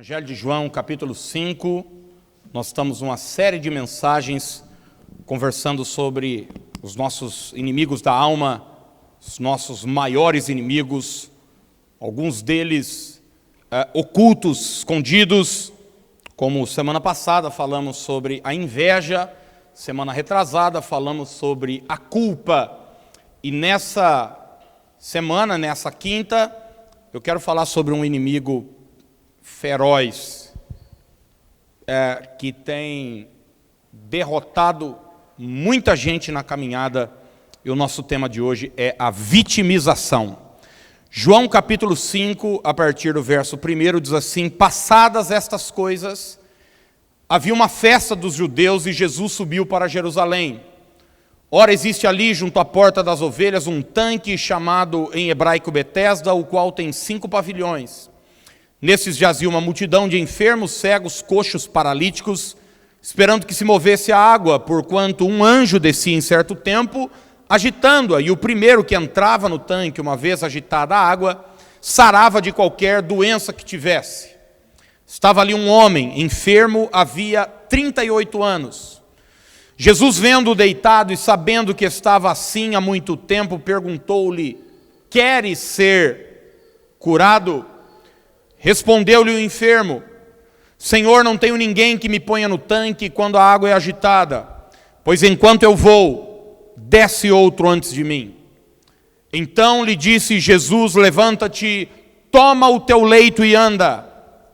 Evangelho de João, capítulo 5, nós estamos numa série de mensagens conversando sobre os nossos inimigos da alma, os nossos maiores inimigos, alguns deles ocultos, escondidos, como semana passada falamos sobre a inveja, semana retrasada falamos sobre a culpa, e nessa semana, nessa quinta, eu quero falar sobre um inimigo feroz, que tem derrotado muita gente na caminhada, e o nosso tema de hoje é a vitimização. João capítulo 5, a partir do verso 1, diz assim: passadas estas coisas, havia uma festa dos judeus e Jesus subiu para Jerusalém. Ora, existe ali, junto à porta das ovelhas, um tanque chamado em hebraico Betesda, o qual tem 5 pavilhões. Nesses jazia uma multidão de enfermos, cegos, coxos, paralíticos, esperando que se movesse a água, porquanto um anjo descia em certo tempo, agitando-a, e o primeiro que entrava no tanque, uma vez agitada a água, sarava de qualquer doença que tivesse. Estava ali um homem, enfermo, havia 38 anos. Jesus, vendo-o deitado e sabendo que estava assim há muito tempo, perguntou-lhe: queres ser curado? Respondeu-lhe o enfermo: Senhor, não tenho ninguém que me ponha no tanque quando a água é agitada, pois enquanto eu vou, desce outro antes de mim. Então lhe disse Jesus: levanta-te, toma o teu leito e anda.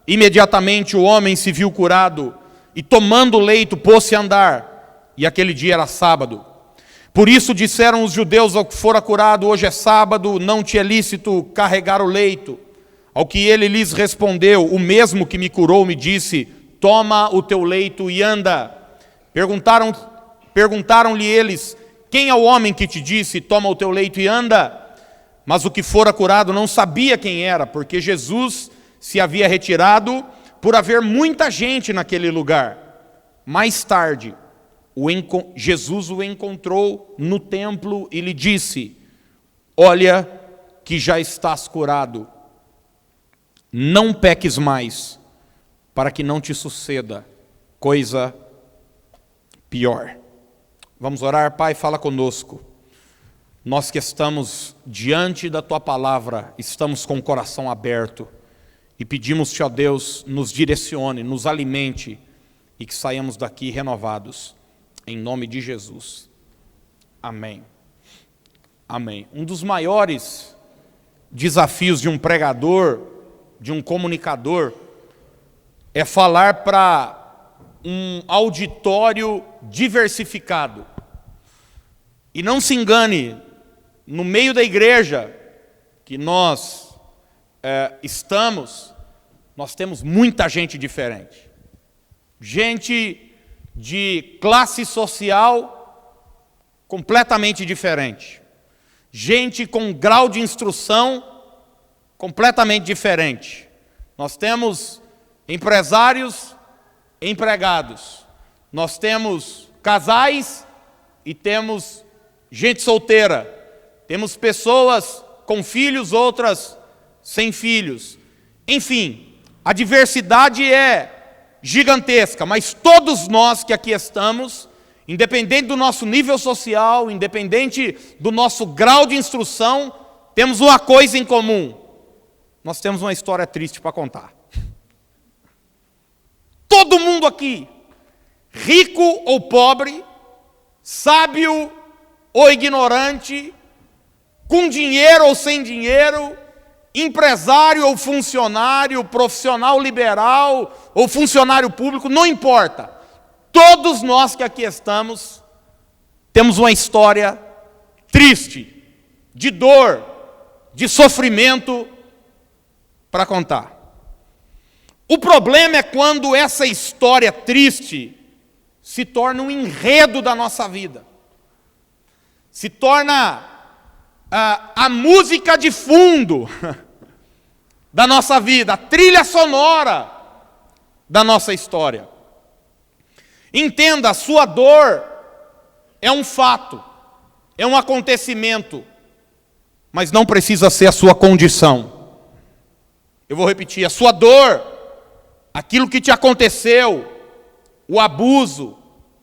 Imediatamente o homem se viu curado, e tomando o leito pôs-se a andar. E aquele dia era sábado. Por isso disseram os judeus ao que fora curado: hoje é sábado, não te é lícito carregar o leito. Ao que ele lhes respondeu: o mesmo que me curou me disse: toma o teu leito e anda. Perguntaram-lhe eles: quem é o homem que te disse: toma o teu leito e anda? Mas o que fora curado não sabia quem era, porque Jesus se havia retirado por haver muita gente naquele lugar. Mais tarde, Jesus o encontrou no templo e lhe disse: olha que já estás curado. Não peques mais, para que não te suceda coisa pior. Vamos orar. Pai, fala conosco. Nós que estamos diante da Tua palavra, estamos com o coração aberto e pedimos-te, ó Deus, nos direcione, nos alimente e que saiamos daqui renovados. Em nome de Jesus. Amém. Amém. Um dos maiores desafios de um pregador, de um comunicador, é falar para um auditório diversificado. E não se engane, no meio da igreja que nós estamos, nós temos muita gente diferente. Gente de classe social completamente diferente. Gente com grau de instrução completamente diferente. Nós temos empresários, empregados. Nós temos casais e temos gente solteira. Temos pessoas com filhos, outras sem filhos. Enfim, a diversidade é gigantesca, mas todos nós que aqui estamos, independente do nosso nível social, independente do nosso grau de instrução, temos uma coisa em comum: nós temos uma história triste para contar. Todo mundo aqui, rico ou pobre, sábio ou ignorante, com dinheiro ou sem dinheiro, empresário ou funcionário, profissional liberal ou funcionário público, não importa. Todos nós que aqui estamos temos uma história triste, de dor, de sofrimento para contar. O problema é quando essa história triste se torna um enredo da nossa vida. Se torna a música de fundo da nossa vida, a trilha sonora da nossa história. Entenda, a sua dor é um fato, é um acontecimento, mas não precisa ser a sua condição. Eu vou repetir, a sua dor aquilo que te aconteceu, o abuso,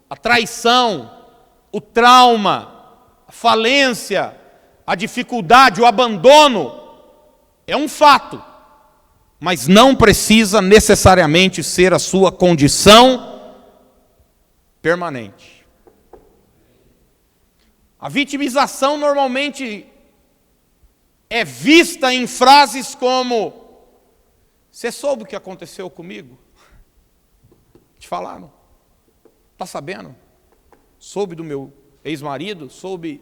a traição, o trauma, a falência, a dificuldade, o abandono, é um fato, mas não precisa necessariamente ser a sua condição permanente. A vitimização normalmente é vista em frases como: você soube o que aconteceu comigo? Te falaram? Está sabendo? Soube do meu ex-marido? Soube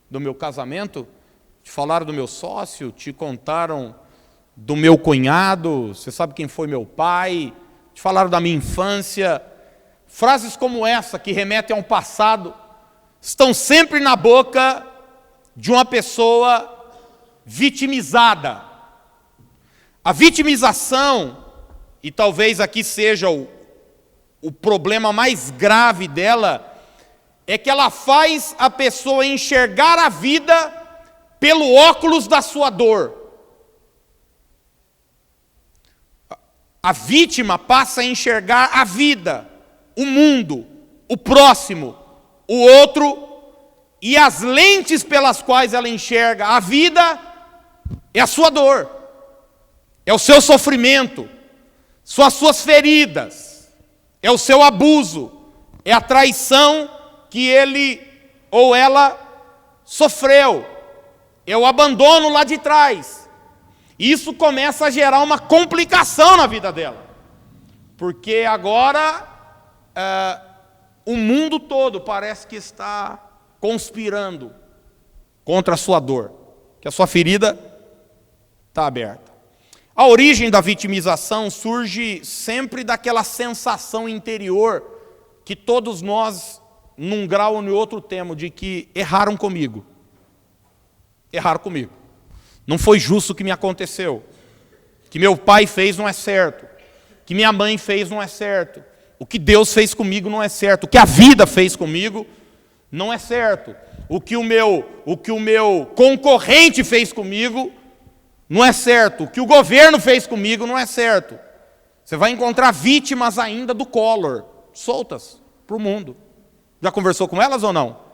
do meu casamento? Te falaram do meu sócio? Te contaram do meu cunhado? Você sabe quem foi meu pai? Te falaram da minha infância? Frases como essa, que remetem a um passado, estão sempre na boca de uma pessoa vitimizada. A vitimização, e talvez aqui seja o problema mais grave dela, é que ela faz a pessoa enxergar a vida pelo óculos da sua dor. A vítima passa a enxergar a vida, o mundo, o próximo, o outro, e as lentes pelas quais ela enxerga a vida é a sua dor, é o seu sofrimento, são as suas feridas, é o seu abuso, é a traição que ele ou ela sofreu, é o abandono lá de trás. Isso começa a gerar uma complicação na vida dela, porque agora o mundo todo parece que está conspirando contra a sua dor, que a sua ferida está aberta. A origem da vitimização surge sempre daquela sensação interior que todos nós, num grau ou no outro, temos, de que erraram comigo. Erraram comigo. Não foi justo o que me aconteceu. O que meu pai fez não é certo. O que minha mãe fez não é certo. O que Deus fez comigo não é certo. O que a vida fez comigo não é certo. O que o meu concorrente fez comigo não é certo. O que o governo fez comigo não é certo. Você vai encontrar vítimas ainda do Collor, soltas para o mundo. Já conversou com elas ou não?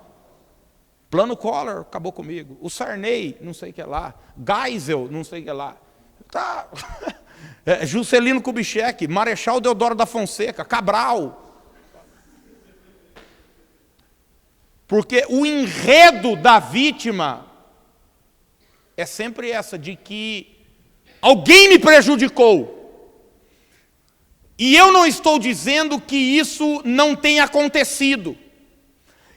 Plano Collor acabou comigo. O Sarney, não sei o que lá. Geisel, não sei o que lá. Tá. Juscelino Kubitschek, Marechal Deodoro da Fonseca, Cabral. Porque o enredo da vítima é sempre essa, de que alguém me prejudicou. E eu não estou dizendo que isso não tenha acontecido.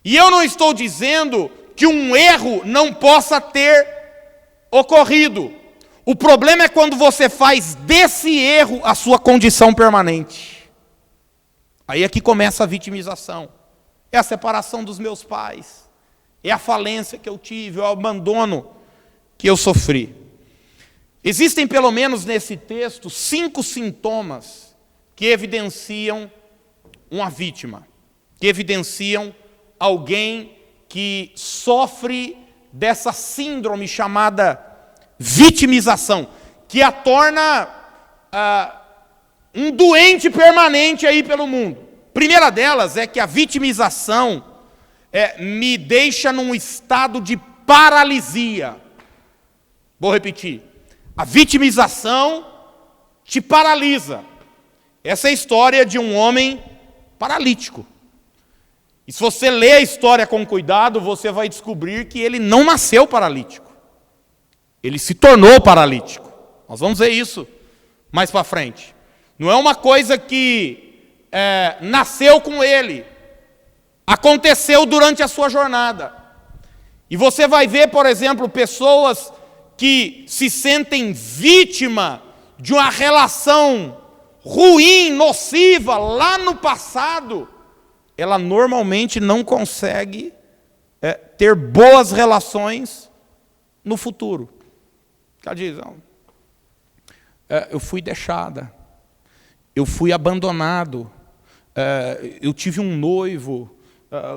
E eu não estou dizendo que um erro não possa ter ocorrido. O problema é quando você faz desse erro a sua condição permanente. Aí é que começa a vitimização. É a separação dos meus pais. É a falência que eu tive, é o abandono que eu sofri. Existem, pelo menos nesse texto, 5 sintomas que evidenciam uma vítima, que evidenciam alguém que sofre dessa síndrome chamada vitimização, que a torna um doente permanente aí pelo mundo. Primeira delas é que a vitimização me deixa num estado de paralisia. Vou repetir. A vitimização te paralisa. Essa é a história de um homem paralítico. E se você ler a história com cuidado, você vai descobrir que ele não nasceu paralítico. Ele se tornou paralítico. Nós vamos ver isso mais para frente. Não é uma coisa que nasceu com ele. Aconteceu durante a sua jornada. E você vai ver, por exemplo, pessoas que se sentem vítima de uma relação ruim, nociva, lá no passado, ela normalmente não consegue ter boas relações no futuro. Ela diz, eu fui deixada, eu fui abandonado, eu tive um noivo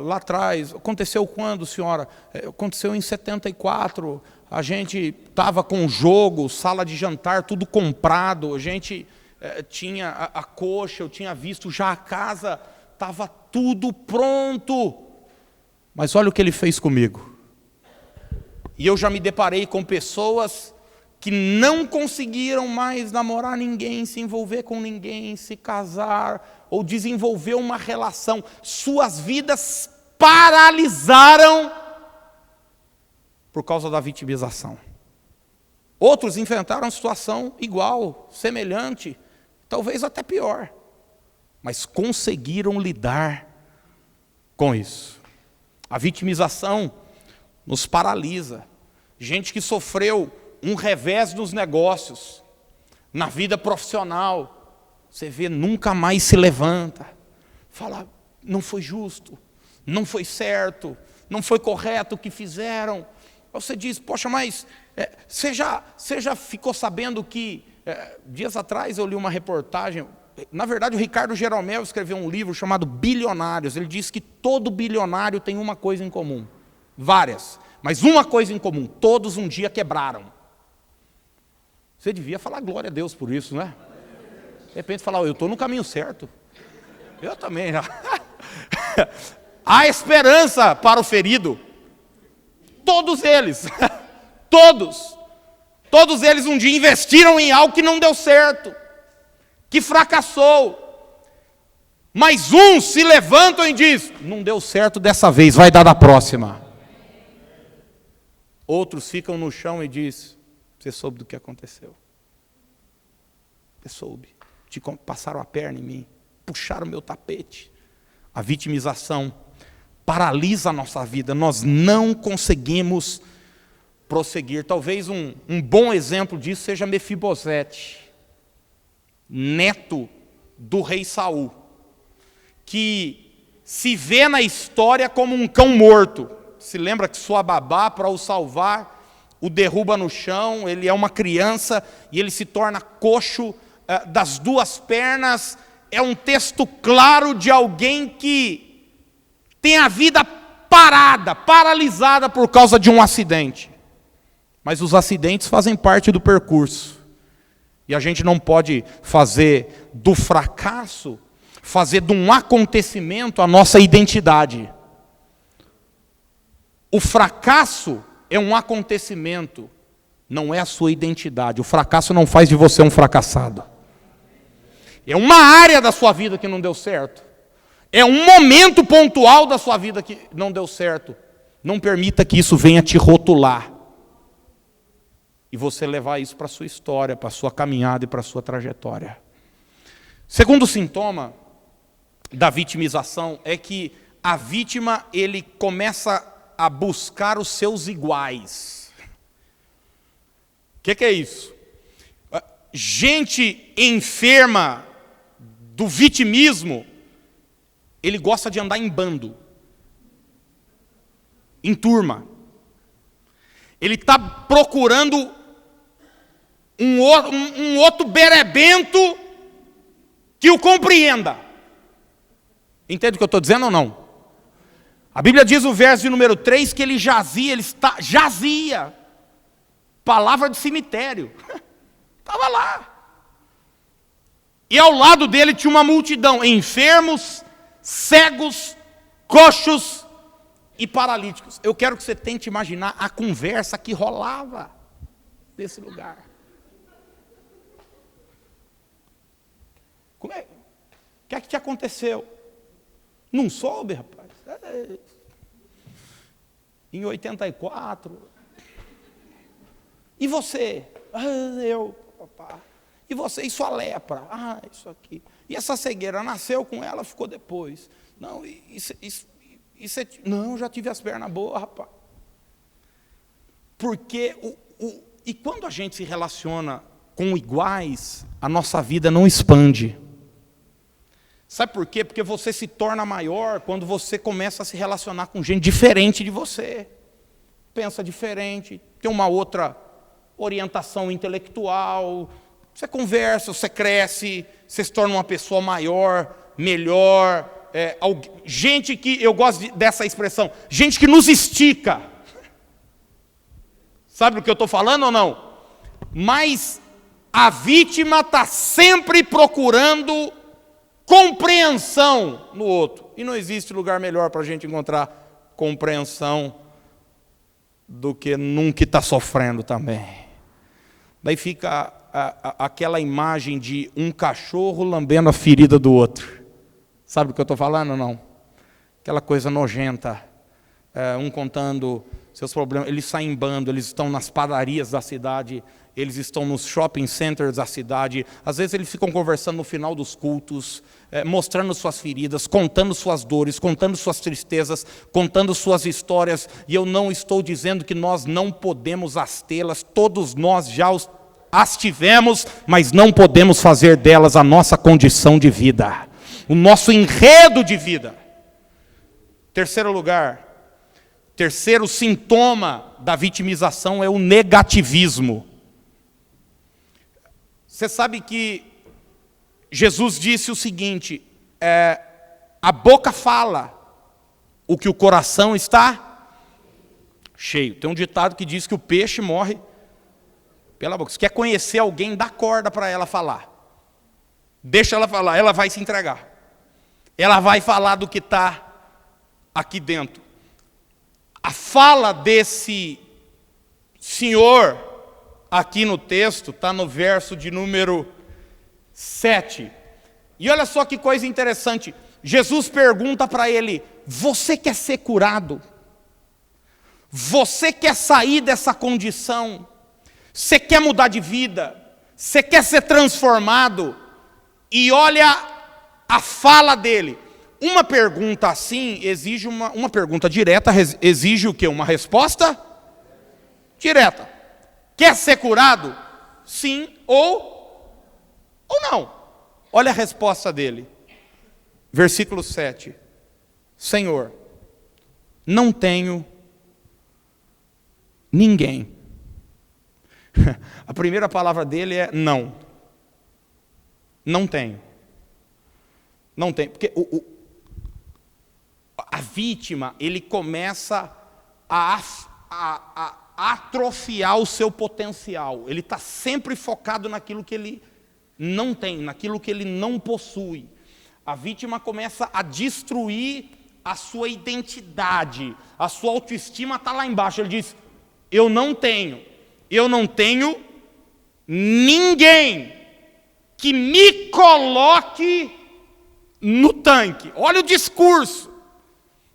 lá atrás. Aconteceu quando, senhora? Aconteceu em 74, a gente estava com jogo, sala de jantar, tudo comprado, a gente tinha a coxa, eu tinha visto já a casa, estava tudo pronto. Mas olha o que ele fez comigo. E eu já me deparei com pessoas que não conseguiram mais namorar ninguém, se envolver com ninguém, se casar ou desenvolver uma relação. Suas vidas paralisaram por causa da vitimização. Outros enfrentaram uma situação igual, semelhante, talvez até pior, mas conseguiram lidar com isso. A vitimização nos paralisa. Gente que sofreu um revés nos negócios, na vida profissional, você vê, nunca mais se levanta, fala, não foi justo, não foi certo, não foi correto o que fizeram. Você diz, poxa, mas você já ficou sabendo que, dias atrás eu li uma reportagem, na verdade o Ricardo Jeromel escreveu um livro chamado Bilionários, ele diz que todo bilionário tem uma coisa em comum, várias, mas uma coisa em comum, todos um dia quebraram. Você devia falar glória a Deus por isso, né? De repente falar, eu estou no caminho certo. Eu também, já. Há esperança para o ferido. Todos eles, todos eles um dia investiram em algo que não deu certo, que fracassou. Mas uns se levantam e dizem, não deu certo dessa vez, vai dar da próxima. Outros ficam no chão e dizem, você soube do que aconteceu. Você soube. Passaram a perna em mim, puxaram meu tapete. A vitimização paralisa a nossa vida, nós não conseguimos prosseguir. Talvez um bom exemplo disso seja Mefibosete, neto do rei Saul, que se vê na história como um cão morto. Se lembra que sua babá, para o salvar, o derruba no chão, ele é uma criança e ele se torna coxo das duas pernas. É um texto claro de alguém que tem a vida parada, paralisada por causa de um acidente. Mas os acidentes fazem parte do percurso. E a gente não pode fazer do fracasso, fazer de um acontecimento a nossa identidade. O fracasso é um acontecimento, não é a sua identidade. O fracasso não faz de você um fracassado. É uma área da sua vida que não deu certo. É um momento pontual da sua vida que não deu certo. Não permita que isso venha te rotular. E você levar isso para a sua história, para a sua caminhada e para a sua trajetória. Segundo sintoma da vitimização é que a vítima, ele começa a buscar os seus iguais. O que é isso? Gente enferma do vitimismo, ele gosta de andar em bando, em turma. Ele está procurando um outro berebento que o compreenda. Entende o que eu estou dizendo ou não? A Bíblia diz no verso de número 3 que ele jazia. Palavra de cemitério. Estava lá. E ao lado dele tinha uma multidão, enfermos, cegos, coxos e paralíticos. Eu quero que você tente imaginar a conversa que rolava nesse lugar. O que é que te aconteceu? Não soube, rapaz. Em 84. E você? Eu, papá. E você? E sua lepra? Isso aqui. E essa cegueira nasceu com ela, ficou depois. Não, não, já tive as pernas boas, rapaz. Porque e quando a gente se relaciona com iguais, a nossa vida não expande. Sabe por quê? Porque você se torna maior quando você começa a se relacionar com gente diferente de você. Pensa diferente, tem uma outra orientação intelectual. Você conversa, você cresce, você se torna uma pessoa maior, melhor. Gente que, eu gosto dessa expressão, gente que nos estica. Sabe do que eu estou falando ou não? Mas A vítima está sempre procurando compreensão no outro. E não existe lugar melhor para a gente encontrar compreensão do que num que está sofrendo também. Daí fica aquela imagem de um cachorro lambendo a ferida do outro. Sabe do que eu estou falando ou não? Aquela coisa nojenta. Um contando seus problemas. Eles saem em bando, eles estão nas padarias da cidade, eles estão nos shopping centers da cidade. Às vezes eles ficam conversando no final dos cultos, mostrando suas feridas, contando suas dores, contando suas tristezas, contando suas histórias. E eu não estou dizendo que nós não podemos as tê-las, todos nós já as tivemos, mas não podemos fazer delas a nossa condição de vida, o nosso enredo de vida. Terceiro lugar, terceiro sintoma da vitimização é o negativismo. Você sabe que Jesus disse o seguinte, a boca fala o que o coração está cheio. Tem um ditado que diz que o peixe morre pela boca. Se quer conhecer alguém, dá corda para ela falar. Deixa ela falar, ela vai se entregar. Ela vai falar do que está aqui dentro. A fala desse senhor aqui no texto está no verso de número 7. E olha só que coisa interessante. Jesus pergunta para ele: você quer ser curado? Você quer sair dessa condição? Você quer mudar de vida? Você quer ser transformado? E olha a fala dele. Uma pergunta assim exige uma pergunta direta, exige o quê? Uma resposta direta. Quer ser curado? Sim ou não. Olha a resposta dele. Versículo 7. Senhor, não tenho ninguém. A primeira palavra dele é não. Não tenho. Não tem. Porque a vítima, ele começa a atrofiar o seu potencial. Ele está sempre focado naquilo que ele não tem, naquilo que ele não possui. A vítima começa a destruir a sua identidade. A sua autoestima está lá embaixo. Ele diz: eu não tenho ninguém que me coloque no tanque. Olha o discurso.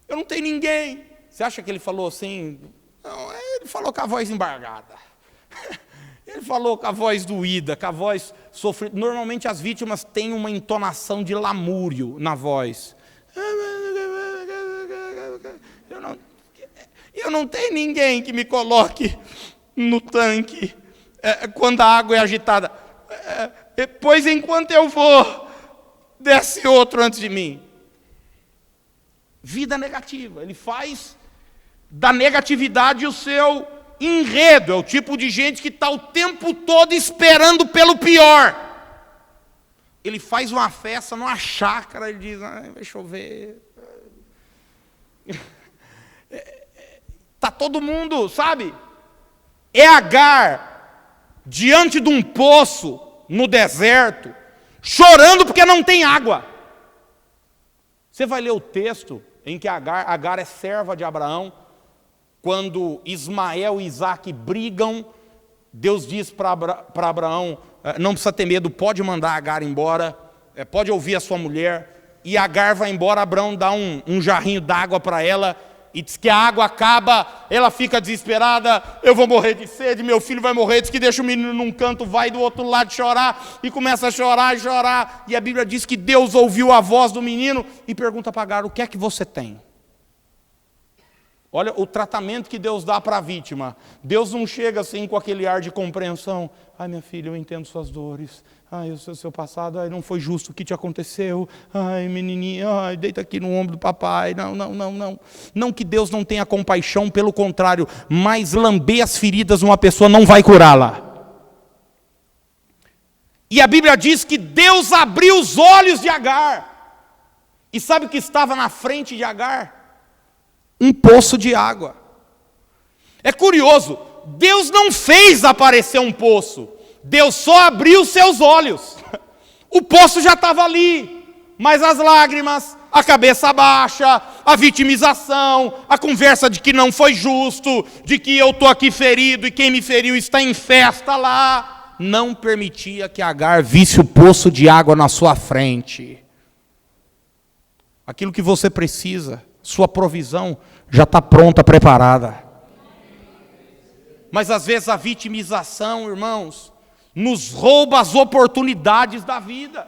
Eu não tenho ninguém. Você acha que ele falou assim? Não, ele falou com a voz embargada. Ele falou com a voz doída, com a voz sofrida. Normalmente as vítimas têm uma entonação de lamúrio na voz. Eu não tenho ninguém que me coloque no tanque quando a água é agitada. Pois enquanto eu vou, desce outro antes de mim. Vida negativa. Ele faz da negatividade o seu enredo. É o tipo de gente que está o tempo todo esperando pelo pior. Ele faz uma festa numa chácara, ele diz: vai chover. Está todo mundo, sabe? É Agar diante de um poço no deserto, chorando porque não tem água. Você vai ler o texto em que Agar é serva de Abraão. Quando Ismael e Isaac brigam, Deus diz para Abraão: não precisa ter medo, pode mandar Agar embora, pode ouvir a sua mulher. E Agar vai embora, Abraão dá um jarrinho d'água para ela, e diz que a água acaba, ela fica desesperada: eu vou morrer de sede, meu filho vai morrer. Diz que deixa o menino num canto, vai do outro lado chorar, e começa a chorar e chorar. E a Bíblia diz que Deus ouviu a voz do menino e pergunta para Agar: o que é que você tem? Olha o tratamento que Deus dá para a vítima. Deus não chega assim com aquele ar de compreensão: ai, minha filha, eu entendo suas dores. Ai, o seu passado, ai, não foi justo o que te aconteceu. Ai, menininha, ai, deita aqui no ombro do papai. Não. Não que Deus não tenha compaixão, pelo contrário. Mas lamber as feridas de uma pessoa não vai curá-la. E a Bíblia diz que Deus abriu os olhos de Agar. E sabe o que estava na frente de Agar? Um poço de água. É curioso, Deus não fez aparecer um poço. Deus só abriu seus olhos. O poço já estava ali, mas as lágrimas, a cabeça baixa, a vitimização, a conversa de que não foi justo, de que eu estou aqui ferido e quem me feriu está em festa lá, não permitia que Agar visse o poço de água na sua frente. Aquilo que você precisa, sua provisão, já está pronta, preparada. Mas às vezes a vitimização, irmãos, nos rouba as oportunidades da vida.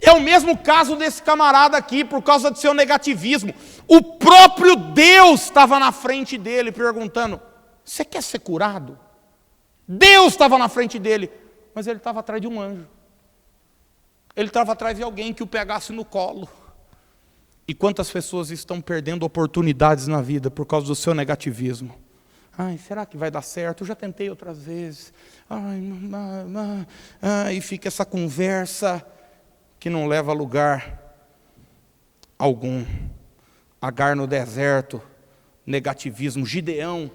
É o mesmo caso desse camarada aqui, por causa do seu negativismo. O próprio Deus estava na frente dele, perguntando, você quer ser curado? Deus estava na frente dele, mas ele estava atrás de um anjo. Ele estava atrás de alguém que o pegasse no colo. E quantas pessoas estão perdendo oportunidades na vida por causa do seu negativismo? Ai, será que vai dar certo? Eu já tentei outras vezes. E fica essa conversa que não leva a lugar algum. Agar no deserto, negativismo. Gideão,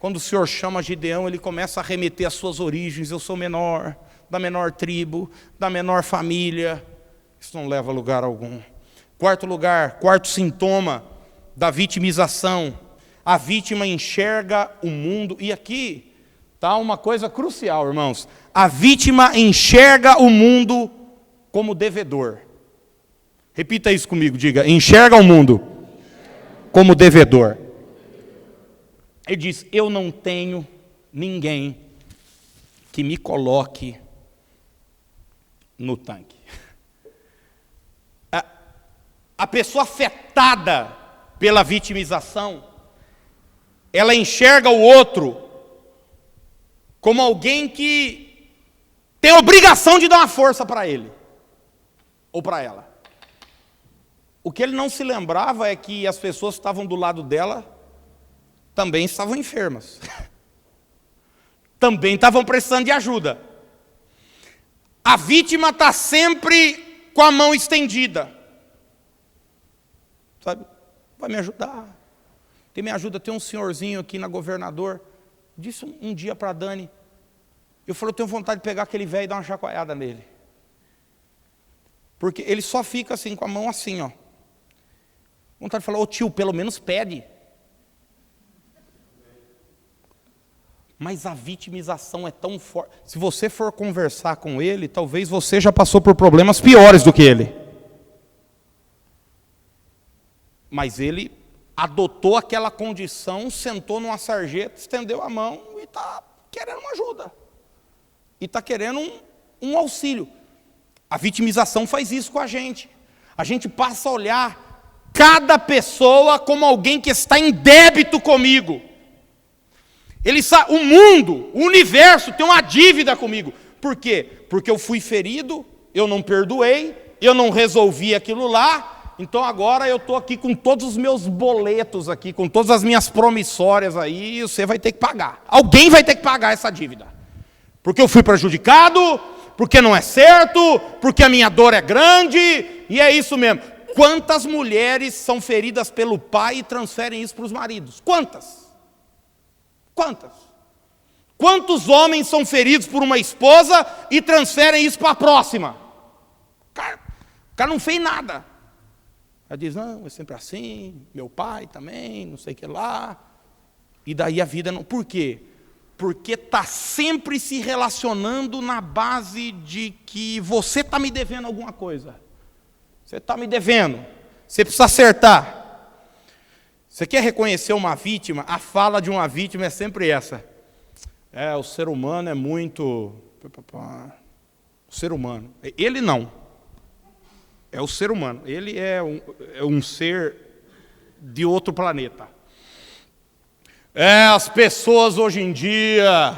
quando o Senhor chama Gideão, ele começa a remeter às suas origens. Eu sou menor, da menor tribo, da menor família. Isso não leva a lugar algum. Quarto lugar, quarto sintoma da vitimização. A vítima enxerga o mundo, e aqui está uma coisa crucial, irmãos. A vítima enxerga o mundo como devedor. Repita isso comigo, diga, enxerga o mundo como devedor. Ele diz, eu não tenho ninguém que me coloque no tanque. A pessoa afetada pela vitimização, ela enxerga o outro como alguém que tem a obrigação de dar uma força para ele, ou para ela. O que ele não se lembrava é que as pessoas que estavam do lado dela também estavam enfermas. Também estavam precisando de ajuda. A vítima está sempre com a mão estendida. Sabe? Vai me ajudar. Quem me ajuda, tem um senhorzinho aqui na Governador, disse um dia para a Dani, eu falei, eu tenho vontade de pegar aquele velho e dar uma chacoalhada nele. Porque ele só fica assim, com a mão assim, ó. Vontade de falar, ô tio, pelo menos pede. Mas a vitimização é tão forte. Se você for conversar com ele, talvez você já passou por problemas piores do que ele. Mas ele adotou aquela condição, sentou numa sarjeta, estendeu a mão e está querendo uma ajuda. E está querendo um auxílio. A vitimização faz isso com a gente. A gente passa a olhar cada pessoa como alguém que está em débito comigo. O mundo, o universo tem uma dívida comigo. Por quê? Porque eu fui ferido, eu não perdoei, eu não resolvi aquilo lá. Então agora eu estou aqui com todos os meus boletos aqui, com todas as minhas promissórias aí, e você vai ter que pagar. Alguém vai ter que pagar essa dívida. Porque eu fui prejudicado, porque não é certo, porque a minha dor é grande, e é isso mesmo. Quantas mulheres são feridas pelo pai e transferem isso para os maridos? Quantas? Quantas? Quantos homens são feridos por uma esposa e transferem isso para a próxima? O cara não fez nada. Ela diz, não, é sempre assim, meu pai também, não sei o que lá. E daí a vida não... Por quê? Porque está sempre se relacionando na base de que você está me devendo alguma coisa. Você está me devendo. Você precisa acertar. Você quer reconhecer uma vítima? A fala de uma vítima é sempre essa. O ser humano é muito... O ser humano. Ele não. É o ser humano. Ele é um ser de outro planeta. As pessoas hoje em dia...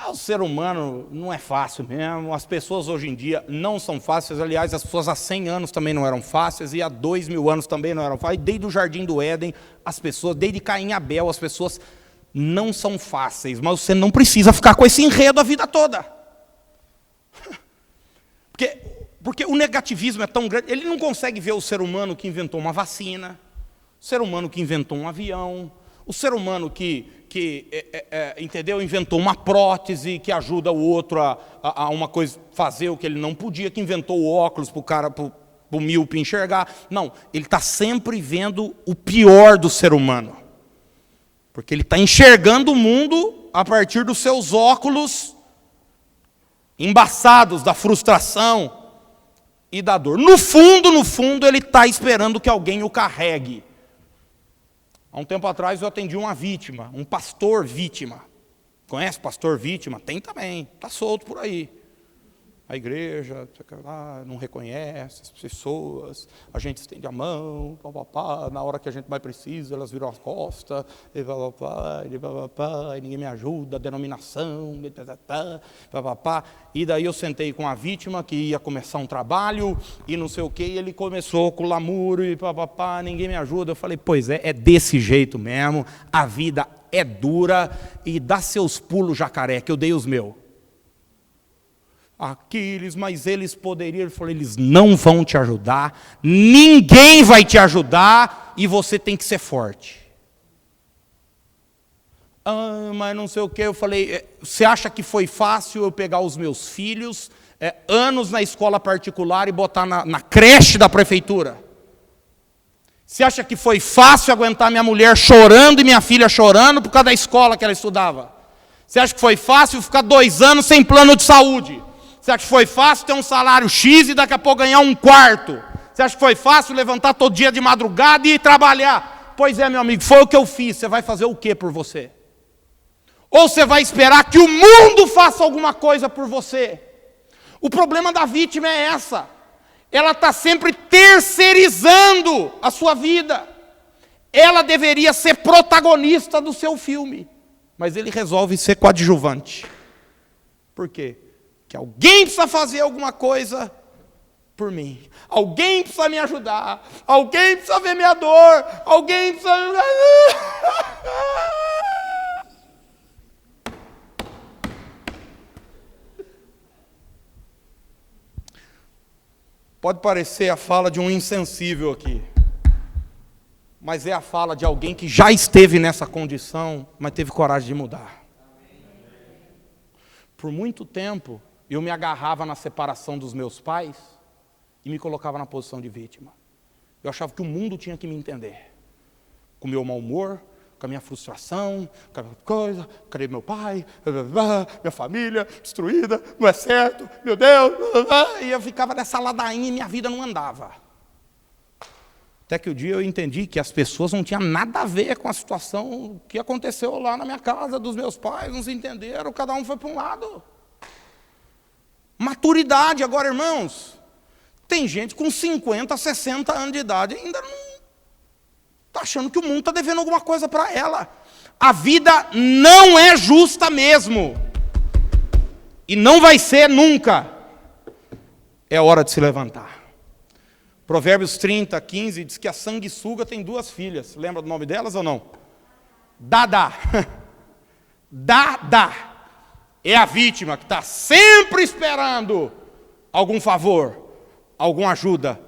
O ser humano não é fácil mesmo. As pessoas hoje em dia não são fáceis. Aliás, as pessoas há 100 anos também não eram fáceis. E há 2000 anos também não eram fáceis. E desde o Jardim do Éden, as pessoas... Desde Caim e Abel, as pessoas não são fáceis. Mas você não precisa ficar com esse enredo a vida toda. Porque o negativismo é tão grande, ele não consegue ver o ser humano que inventou uma vacina, o ser humano que inventou um avião, O ser humano entendeu, inventou uma prótese que ajuda o outro a uma coisa, fazer o que ele não podia, que inventou o óculos para o cara, para o míope enxergar. Não, ele está sempre vendo o pior do ser humano. Porque ele está enxergando o mundo a partir dos seus óculos embaçados da frustração e da dor. No fundo, ele está esperando que alguém o carregue. Há um tempo atrás eu atendi uma vítima, um pastor vítima. Conhece pastor vítima? Tem também, está solto por aí. A igreja não reconhece as pessoas, a gente estende a mão, na hora que a gente mais precisa, elas viram as costas, e ninguém me ajuda, denominação, e daí eu sentei com a vítima que ia começar um trabalho, e não sei o que, e ele começou com o lamúrio, e ninguém me ajuda. Eu falei, pois é desse jeito mesmo, a vida é dura, e dá seus pulos, jacaré, que eu dei os meus. Aquiles, mas eles poderiam, ele falou, eles não vão te ajudar, ninguém vai te ajudar, e você tem que ser forte. Mas não sei o que, eu falei, você acha que foi fácil eu pegar os meus filhos, anos na escola particular e botar na creche da prefeitura? Você acha que foi fácil aguentar minha mulher chorando e minha filha chorando por causa da escola que ela estudava? Você acha que foi fácil ficar 2 anos sem plano de saúde? Você acha que foi fácil ter um salário X e daqui a pouco ganhar 1/4? Você acha que foi fácil levantar todo dia de madrugada e ir trabalhar? Pois é, meu amigo, foi o que eu fiz. Você vai fazer o que por você? Ou você vai esperar que o mundo faça alguma coisa por você? O problema da vítima é essa. Ela está sempre terceirizando a sua vida. Ela deveria ser protagonista do seu filme. Mas ele resolve ser coadjuvante. Por quê? Que alguém precisa fazer alguma coisa por mim. Alguém precisa me ajudar. Alguém precisa ver minha dor. Alguém precisa... Pode parecer a fala de um insensível aqui. Mas é a fala de alguém que já esteve nessa condição, mas teve coragem de mudar. Por muito tempo, eu me agarrava na separação dos meus pais e me colocava na posição de vítima. Eu achava que o mundo tinha que me entender. Com o meu mau humor, com a minha frustração, com a coisa, cadê meu pai, minha família destruída, não é certo, meu Deus. E eu ficava nessa ladainha e minha vida não andava. Até que o dia eu entendi que as pessoas não tinham nada a ver com a situação que aconteceu lá na minha casa, dos meus pais, não se entenderam, cada um foi para um lado. Maturidade. Agora, irmãos, tem gente com 50, 60 anos de idade ainda não está achando que o mundo está devendo alguma coisa para ela. A vida não é justa mesmo. E não vai ser nunca. É hora de se levantar. Provérbios 30, 15 diz que a sanguessuga tem 2 filhas. Lembra do nome delas ou não? Dada. Dada. É a vítima que está sempre esperando algum favor, alguma ajuda,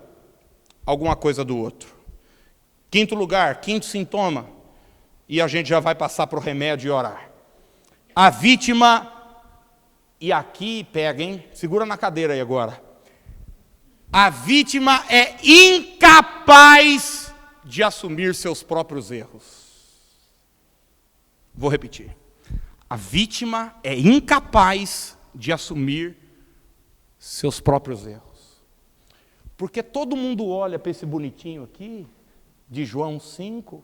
alguma coisa do outro. 5º lugar, 5º sintoma, e a gente já vai passar para o remédio e orar. A vítima, e aqui pega, hein? Segura na cadeira aí agora. A vítima é incapaz de assumir seus próprios erros. Vou repetir. A vítima é incapaz de assumir seus próprios erros. Porque todo mundo olha para esse bonitinho aqui, de João 5,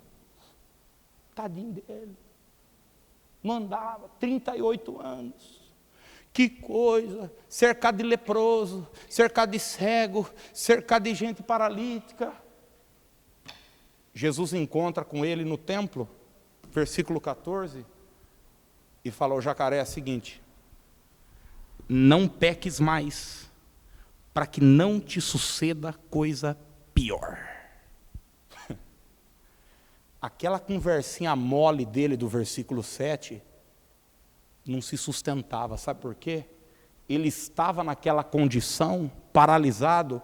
tadinho dele. Não andava, 38 anos. Que coisa, cercado de leproso, cercado de cego, cercado de gente paralítica. Jesus encontra com ele no templo, versículo 14, e fala ao jacaré o seguinte: não peques mais, para que não te suceda coisa pior. Aquela conversinha mole dele do versículo 7, não se sustentava, sabe por quê? Ele estava naquela condição, paralisado,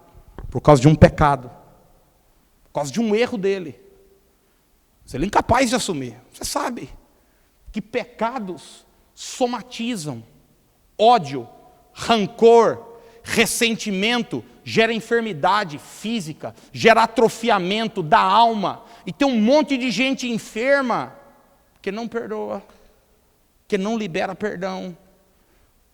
por causa de um pecado, por causa de um erro dele. Mas ele é incapaz de assumir. Você sabe que pecados somatizam. Ódio, rancor, ressentimento gera enfermidade física, gera atrofiamento da alma. E tem um monte de gente enferma que não perdoa, que não libera perdão,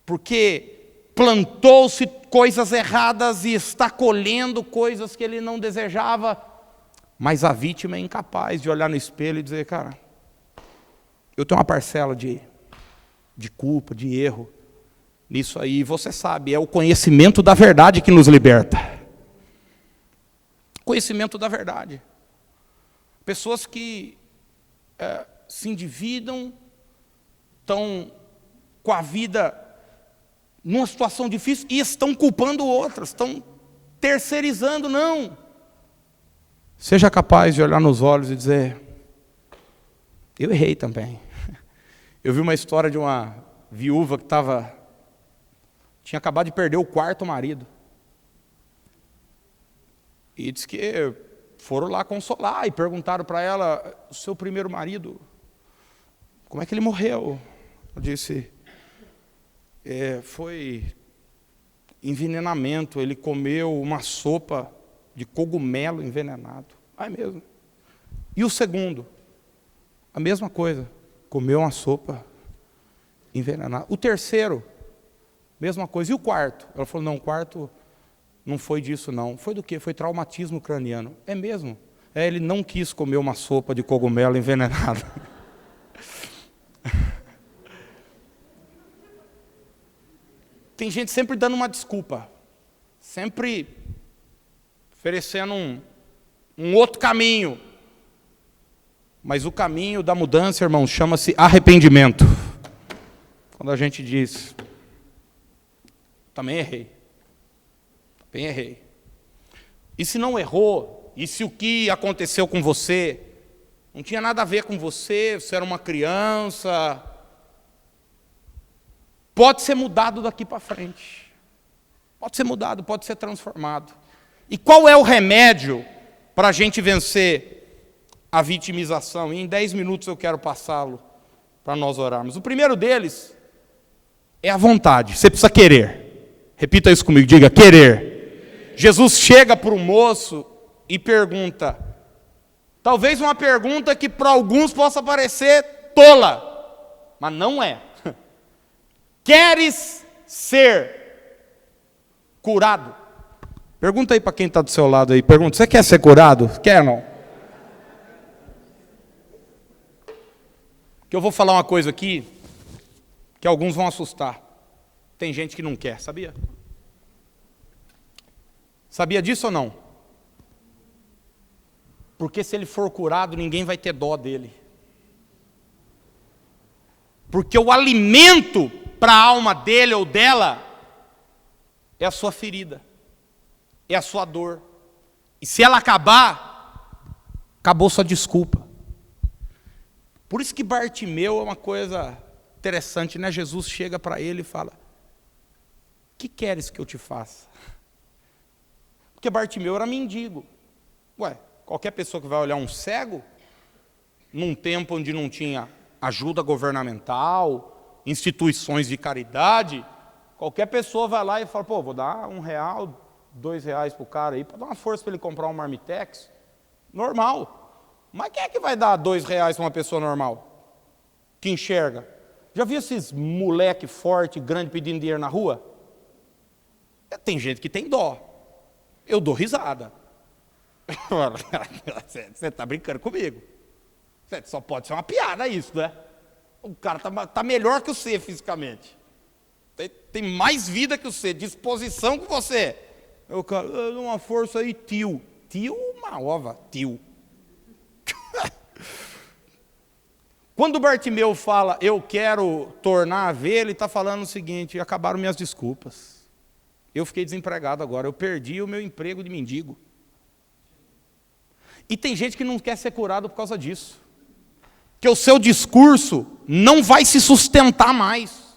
porque plantou-se coisas erradas e está colhendo coisas que ele não desejava. Mas a vítima é incapaz de olhar no espelho e dizer, cara, eu tenho uma parcela de culpa, de erro nisso aí. Você sabe, é o conhecimento da verdade que nos liberta. Conhecimento da verdade. Pessoas que se endividam, estão com a vida numa situação difícil e estão culpando outras, estão terceirizando. Não. Seja capaz de olhar nos olhos e dizer, eu errei também. Eu vi uma história de uma viúva que tinha acabado de perder o quarto marido. E disse que foram lá consolar e perguntaram para ela, o seu primeiro marido, como é que ele morreu? Eu disse, foi envenenamento, ele comeu uma sopa de cogumelo envenenado. Ah, é mesmo? E o segundo? A mesma coisa, comeu uma sopa envenenada. O terceiro, mesma coisa. E o quarto? Ela falou, não, o quarto não foi disso não. Foi do quê? Foi traumatismo craniano. É mesmo? Ele não quis comer uma sopa de cogumelo envenenado. Tem gente sempre dando uma desculpa, sempre oferecendo um outro caminho. Mas o caminho da mudança, irmãos, chama-se arrependimento. Quando a gente diz, também errei. E se não errou, e se o que aconteceu com você não tinha nada a ver com você, você era uma criança, pode ser mudado daqui para frente. Pode ser mudado, pode ser transformado. E qual é o remédio para a gente vencer a vitimização? E em 10 minutos eu quero passá-lo para nós orarmos. O primeiro deles é a vontade. Você precisa querer. Repita isso comigo, diga, querer. Jesus chega para o moço e pergunta, talvez uma pergunta que para alguns possa parecer tola, mas não é. Queres ser curado? Pergunta aí para quem está do seu lado aí. Pergunta, você quer ser curado? Quer ou não? Que eu vou falar uma coisa aqui que alguns vão assustar. Tem gente que não quer, sabia? Sabia disso ou não? Porque se ele for curado, ninguém vai ter dó dele. Porque o alimento para a alma dele ou dela é a sua ferida, é a sua dor. E se ela acabar, acabou sua desculpa. Por isso que Bartimeu é uma coisa interessante, né? Jesus chega para ele e fala, que queres que eu te faça? Porque Bartimeu era mendigo. Ué, qualquer pessoa que vai olhar um cego, num tempo onde não tinha ajuda governamental, instituições de caridade, qualquer pessoa vai lá e fala, pô, vou dar R$1, R$2 para o cara aí, para dar uma força para ele comprar um marmitex. Normal. Mas quem é que vai dar R$2 para uma pessoa normal? Que enxerga? Já viu esses moleque forte, grande, pedindo dinheiro na rua? Tem gente que tem dó. Eu dou risada. Você está brincando comigo. Só pode ser uma piada isso, né? O cara tá melhor que você fisicamente. Tem mais vida que você, disposição que você. Eu, cara, uma força aí, tio. Tio, uma ova, tio. Quando Bartimeu fala, eu quero tornar a ver, ele está falando o seguinte, acabaram minhas desculpas. Eu fiquei desempregado agora, eu perdi o meu emprego de mendigo. E tem gente que não quer ser curado por causa disso. Que o seu discurso não vai se sustentar mais.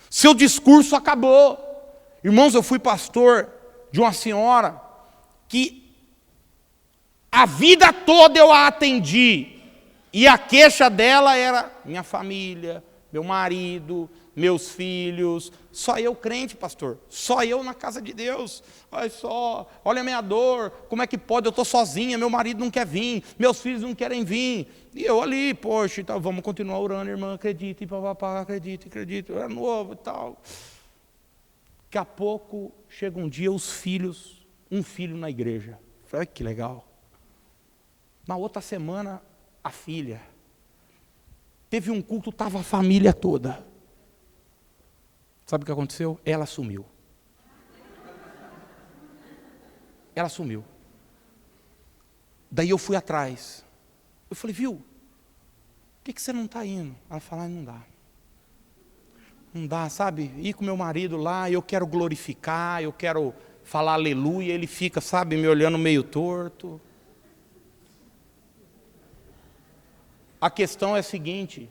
Seu discurso acabou. Irmãos, eu fui pastor de uma senhora que A vida toda eu a atendi. E a queixa dela era minha família, meu marido, meus filhos. Só eu crente, pastor. Só eu na casa de Deus. Olha a minha dor. Como é que pode? Eu estou sozinha, meu marido não quer vir, meus filhos não querem vir. E eu ali, poxa, então, vamos continuar orando, irmã, acredite, papapá, acredite, é novo e tal. Daqui a pouco, chega um dia, os filhos, um filho na igreja. Olha que legal. Na outra semana, a filha. Teve um culto, estava a família toda. Sabe o que aconteceu? Ela sumiu. Ela sumiu. Daí eu fui atrás. Eu falei, viu? Por que você não está indo? Ela falou, não dá. Não dá, sabe? Ir com meu marido lá, eu quero glorificar, eu quero falar aleluia, ele fica, sabe, me olhando meio torto. A questão é a seguinte,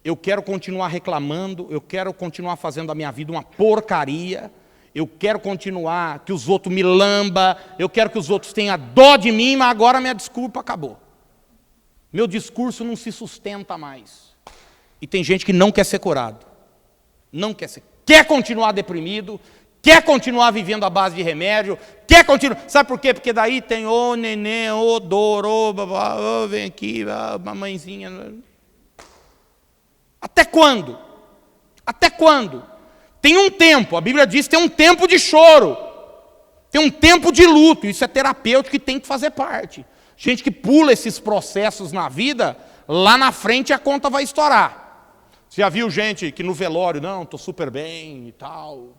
eu quero continuar reclamando, eu quero continuar fazendo a minha vida uma porcaria, eu quero continuar que os outros me lambam, eu quero que os outros tenham dó de mim, mas agora minha desculpa acabou. Meu discurso não se sustenta mais. E tem gente que não quer ser curado. Não quer continuar deprimido, quer continuar vivendo à base de remédio, quer continuar. Sabe por quê? Porque daí tem neném, dor, babá, vem aqui, mamãezinha. Até quando? Até quando? Tem um tempo, a Bíblia diz que tem um tempo de choro, tem um tempo de luto, isso é terapêutico e tem que fazer parte. Gente que pula esses processos na vida, lá na frente a conta vai estourar. Você já viu gente que no velório, não, estou super bem e tal.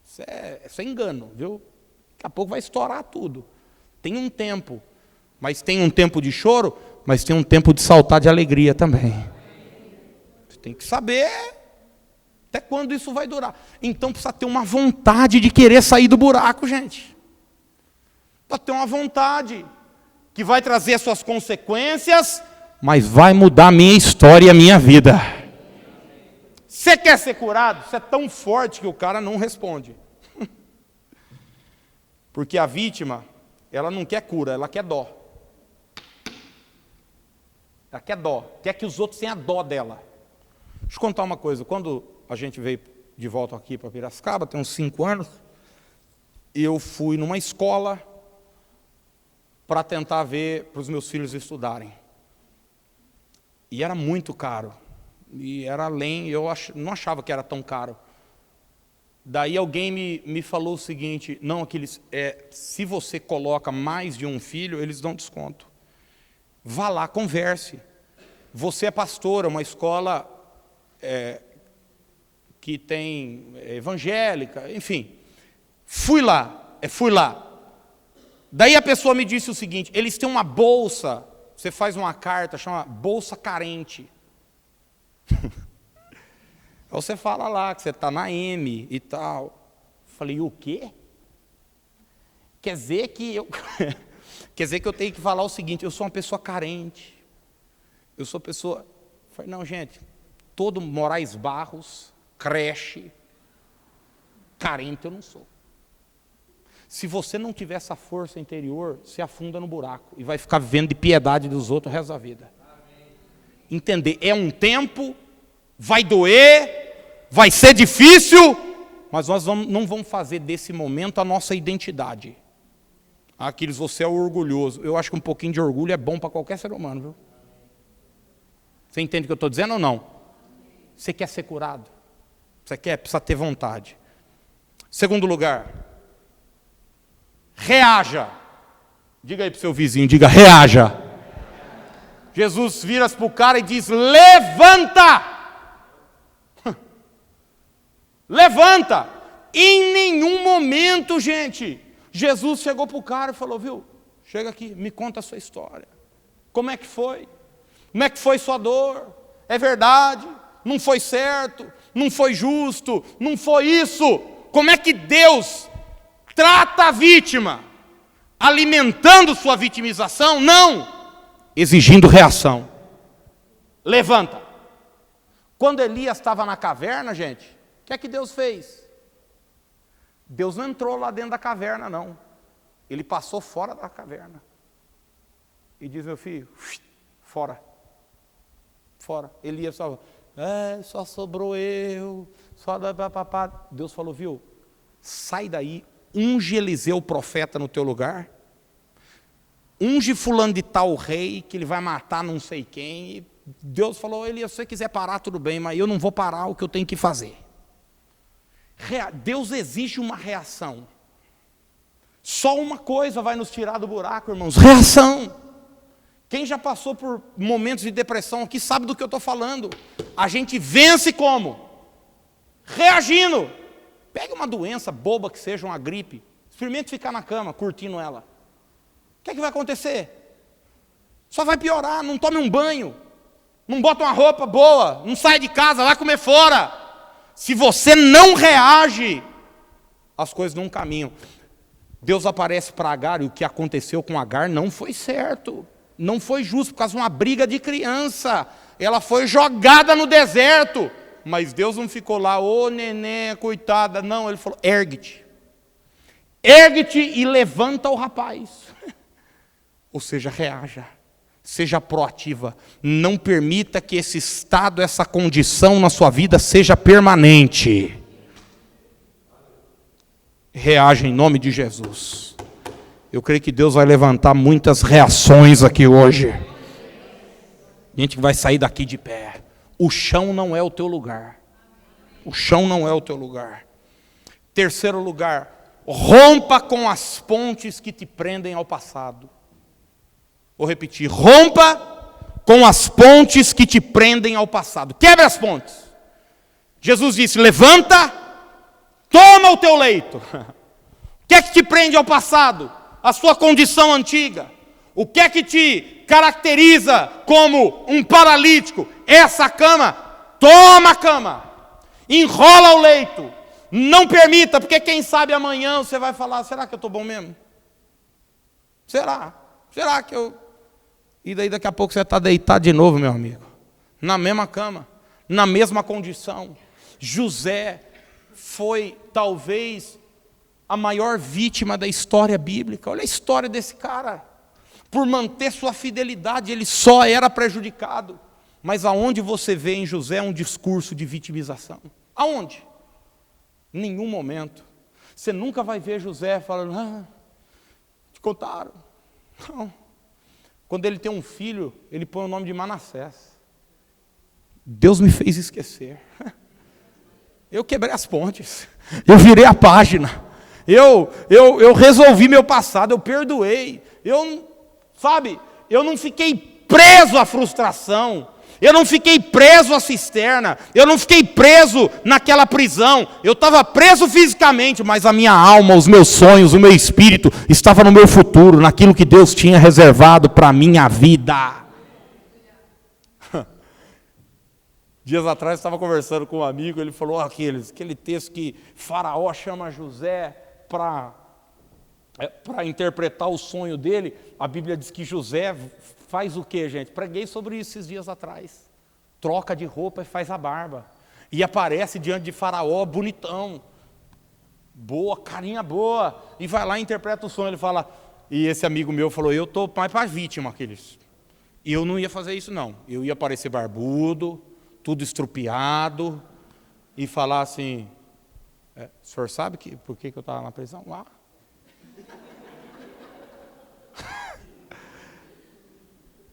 Isso é engano, viu? Daqui a pouco vai estourar tudo. Tem um tempo, mas tem um tempo de choro, mas tem um tempo de saltar de alegria também. Você tem que saber até quando isso vai durar. Então precisa ter uma vontade de querer sair do buraco, gente. Precisa ter uma vontade que vai trazer as suas consequências, mas vai mudar a minha história e a minha vida. Você quer ser curado? Você é tão forte que o cara não responde. Porque a vítima, ela não quer cura, ela quer dó. Ela quer dó, quer que os outros tenham dó dela. Deixa eu contar uma coisa, quando a gente veio de volta aqui para Piracicaba, tem uns 5 anos, eu fui numa escola para tentar ver para os meus filhos estudarem. E era muito caro. E era além, não achava que era tão caro. Daí alguém me falou o seguinte, não, se você coloca mais de um filho, eles dão desconto. Vá lá, converse. Você é pastora, uma escola que tem evangélica, enfim. Fui lá. Daí a pessoa me disse o seguinte, eles têm uma bolsa, você faz uma carta, chama bolsa carente. Você fala lá que você está na M e tal. Falei, o quê? Quer dizer que eu tenho que falar o seguinte, eu sou uma pessoa carente. Eu sou pessoa... Falei, não, gente, todo Moraes Barros, creche, carente eu não sou. Se você não tiver essa força interior, você afunda no buraco e vai ficar vivendo de piedade dos outros o resto da vida. Entender, é um tempo, vai doer, vai ser difícil, mas nós não vamos fazer desse momento a nossa identidade. Aquiles, você é orgulhoso. Eu acho que um pouquinho de orgulho é bom para qualquer ser humano, viu? Você entende o que eu estou dizendo ou não? Você quer ser curado? Você quer? Precisa ter vontade. Segundo lugar, reaja. Diga aí para o seu vizinho, diga, reaja. Jesus vira para o cara e diz, levanta! Levanta! Em nenhum momento, gente, Jesus chegou para o cara e falou, viu, chega aqui, me conta a sua história. Como é que foi? Como é que foi sua dor? É verdade? Não foi certo? Não foi justo? Não foi isso? Como é que Deus trata a vítima? Alimentando sua vitimização? Não! Exigindo reação. Levanta. Quando Elias estava na caverna, gente, o que é que Deus fez? Deus não entrou lá dentro da caverna, não. Ele passou fora da caverna. e diz, meu filho, fora. Fora. Elias só, só sobrou eu, só da papapá. Deus falou, viu, sai daí, unge Eliseu o profeta no teu lugar, unge fulano de tal rei, que ele vai matar não sei quem. E Deus falou, Elias, se você quiser parar, tudo bem, mas eu não vou parar o que eu tenho que fazer. Deus exige uma reação. Só uma coisa vai nos tirar do buraco, irmãos, reação. Quem já passou por momentos de depressão aqui sabe do que eu estou falando. A gente vence como? Reagindo. Pega uma doença boba que seja uma gripe, experimente ficar na cama, curtindo ela. O que é que vai acontecer? Só vai piorar, não tome um banho, não bota uma roupa boa, não sai de casa, vai comer fora. Se você não reage, as coisas não caminham. Deus aparece para Agar e o que aconteceu com Agar não foi certo. Não foi justo, por causa de uma briga de criança. Ela foi jogada no deserto. Mas Deus não ficou lá, ô neném, coitada. Não, ele falou, ergue-te. Ergue-te e levanta o rapaz. Ou seja, reaja. Seja proativa. Não permita que esse estado, essa condição na sua vida seja permanente. Reaja em nome de Jesus. Eu creio que Deus vai levantar muitas reações aqui hoje. Gente que vai sair daqui de pé. O chão não é o teu lugar. O chão não é o teu lugar. Terceiro lugar, rompa com as pontes que te prendem ao passado. Vou repetir, rompa com as pontes que te prendem ao passado. Quebre as pontes. Jesus disse, levanta, toma o teu leito. O que é que te prende ao passado? A sua condição antiga. O que é que te caracteriza como um paralítico? Essa cama. Toma a cama. Enrola o leito. Não permita, porque quem sabe amanhã você vai falar, será que eu estou bom mesmo? Será? Será que eu... E daí daqui a pouco você está deitado de novo, meu amigo. Na mesma cama. Na mesma condição. José foi talvez a maior vítima da história bíblica. Olha a história desse cara. Por manter sua fidelidade, ele só era prejudicado. Mas aonde você vê em José um discurso de vitimização? Aonde? Em nenhum momento. Você nunca vai ver José falando, te contaram. Não. Quando ele tem um filho, ele põe o nome de Manassés. Deus me fez esquecer. Eu quebrei as pontes. Eu virei a página. Eu resolvi meu passado, eu perdoei. Eu não fiquei preso à frustração. Eu não fiquei preso à cisterna. Eu não fiquei preso naquela prisão. Eu estava preso fisicamente, mas a minha alma, os meus sonhos, o meu espírito estava no meu futuro, naquilo que Deus tinha reservado para a minha vida. Dias atrás eu estava conversando com um amigo, ele falou aquele texto que Faraó chama José para interpretar o sonho dele. A Bíblia diz que José faz o que, gente? Preguei sobre isso esses dias atrás. Troca de roupa e faz a barba. E aparece diante de Faraó, bonitão. Boa, carinha boa. E vai lá e interpreta o sonho. Ele fala, e esse amigo meu falou, eu estou mais para a vítima, aqueles. E eu não ia fazer isso não. Eu ia aparecer barbudo, tudo estrupiado, e falar assim, o senhor sabe por que eu estava na prisão? Lá.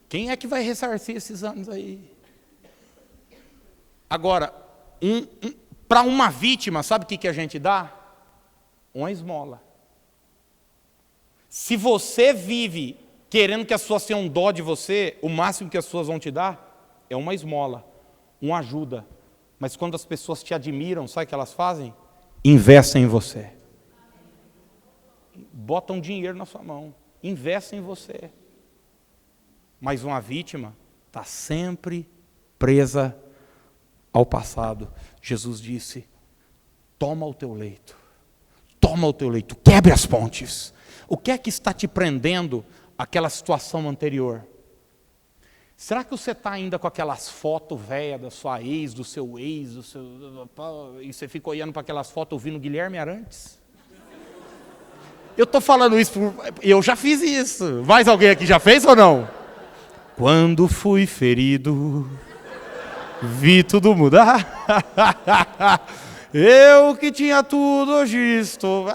Quem é que vai ressarcir esses anos aí? Agora, para uma vítima, sabe o que a gente dá? Uma esmola. Se você vive querendo que as pessoas tenham dó de você, o máximo que as pessoas vão te dar é uma esmola, uma ajuda. Mas quando as pessoas te admiram, sabe o que elas fazem? Investem em você. Botam dinheiro na sua mão. Investem em você. Mas uma vítima está sempre presa ao passado. Jesus disse, toma o teu leito. Toma o teu leito. Quebre as pontes. O que é que está te prendendo àquela situação anterior? Será que você está ainda com aquelas fotos velhas da sua ex, do seu ex, e você fica olhando para aquelas fotos ouvindo Guilherme Arantes? Eu estou falando isso, eu já fiz isso. Mais alguém aqui já fez ou não? Quando fui ferido, vi tudo mudar. Eu que tinha tudo, hoje estou.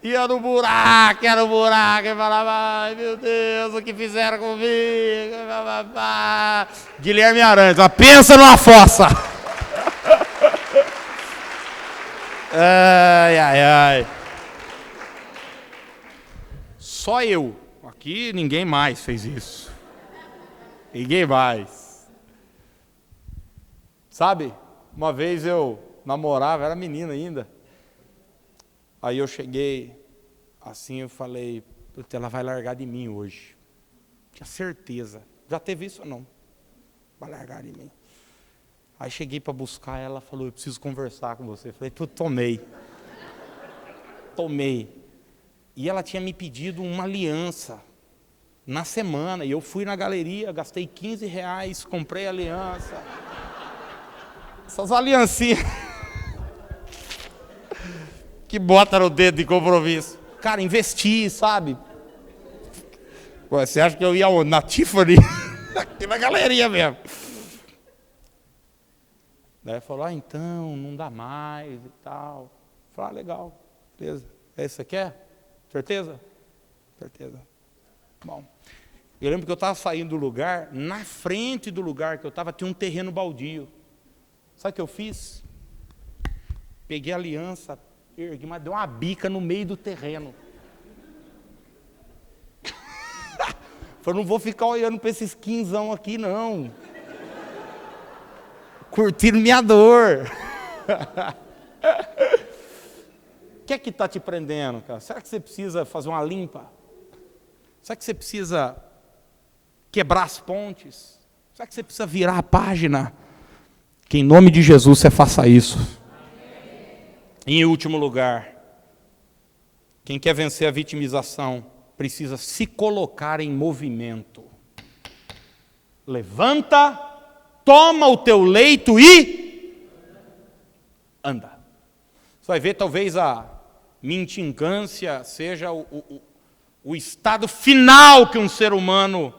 Ia no buraco, e falava, ai meu Deus, o que fizeram comigo? Guilherme Arantes, pensa numa fossa. Ai, ai, ai. Só eu. Aqui ninguém mais fez isso. Ninguém mais. Sabe, uma vez eu namorava, era menina ainda. Aí eu cheguei, assim eu falei, ela vai largar de mim hoje. Tinha certeza. Já teve isso ou não? Vai largar de mim. Aí cheguei para buscar ela, falou, eu preciso conversar com você. Eu falei, tomei. E ela tinha me pedido uma aliança na semana. E eu fui na galeria, gastei R$15, comprei a aliança. Essas aliancinhas que bota no dedo de compromisso. Cara, investi, sabe? Ué, você acha que eu ia onde? Na Tiffany? Aqui na galeria mesmo. Daí falou, então, não dá mais e tal. Falei, legal, beleza. É isso que você quer? Certeza? Certeza. Bom, eu lembro que eu estava saindo do lugar, na frente do lugar que eu estava, tinha um terreno baldio. Sabe o que eu fiz? Peguei a aliança, ergui, mas deu uma bica no meio do terreno. Falei, não vou ficar olhando para esses quinzão aqui, não. Curtindo minha dor. O que é que está te prendendo, cara? Será que você precisa fazer uma limpa? Será que você precisa quebrar as pontes? Será que você precisa virar a página? Que em nome de Jesus você faça isso. Em último lugar, quem quer vencer a vitimização precisa se colocar em movimento. Levanta, toma o teu leito e anda. Você vai ver, talvez a mentingância seja o estado final que um ser humano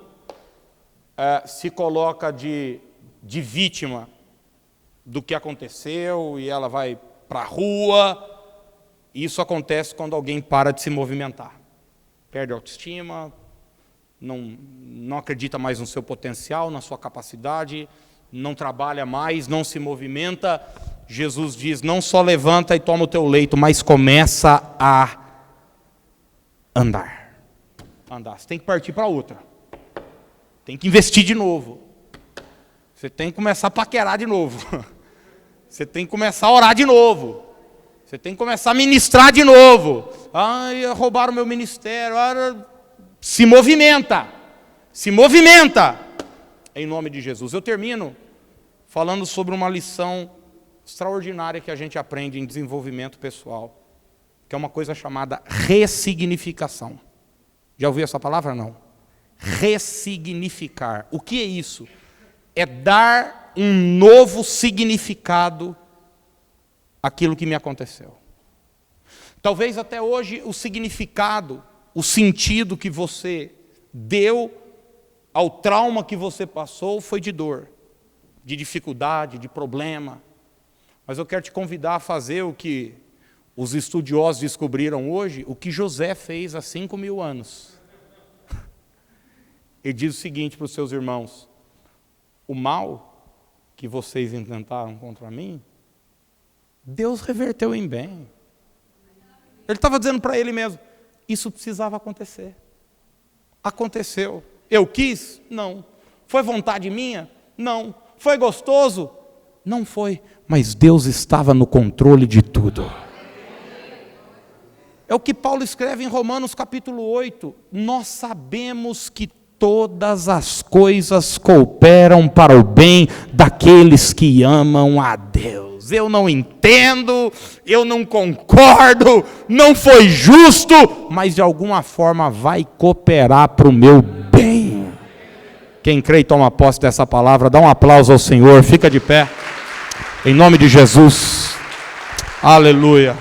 se coloca de vítima do que aconteceu, e ela vai para a rua. Isso acontece quando alguém para de se movimentar. Perde a autoestima, não acredita mais no seu potencial, na sua capacidade, não trabalha mais, não se movimenta. Jesus diz, não só levanta e toma o teu leito, mas começa a andar. Você tem que partir para outra. Tem que investir de novo. Você tem que começar a paquerar de novo. Você tem que começar a orar de novo. Você tem que começar a ministrar de novo. Ai, roubaram o meu ministério. Se movimenta. Se movimenta. Em nome de Jesus. Eu termino falando sobre uma lição extraordinária que a gente aprende em desenvolvimento pessoal, que é uma coisa chamada ressignificação. Já ouviu essa palavra? Não. Ressignificar. O que é isso? É dar um novo significado àquilo que me aconteceu. Talvez até hoje o significado, o sentido que você deu ao trauma que você passou foi de dor, de dificuldade, de problema. Mas eu quero te convidar a fazer o que os estudiosos descobriram hoje, o que José fez há 5.000 anos. Ele diz o seguinte para os seus irmãos: o mal que vocês intentaram contra mim, Deus reverteu em bem. Ele estava dizendo para ele mesmo, isso precisava acontecer. Aconteceu. Eu quis? Não. Foi vontade minha? Não. Foi gostoso? Não foi. Mas Deus estava no controle de tudo. É o que Paulo escreve em Romanos capítulo 8. Nós sabemos que todas as coisas cooperam para o bem daqueles que amam a Deus. Eu não entendo, eu não concordo, não foi justo, mas de alguma forma vai cooperar para o meu bem. Quem crê e toma posse dessa palavra, dá um aplauso ao Senhor, fica de pé, em nome de Jesus. Aleluia.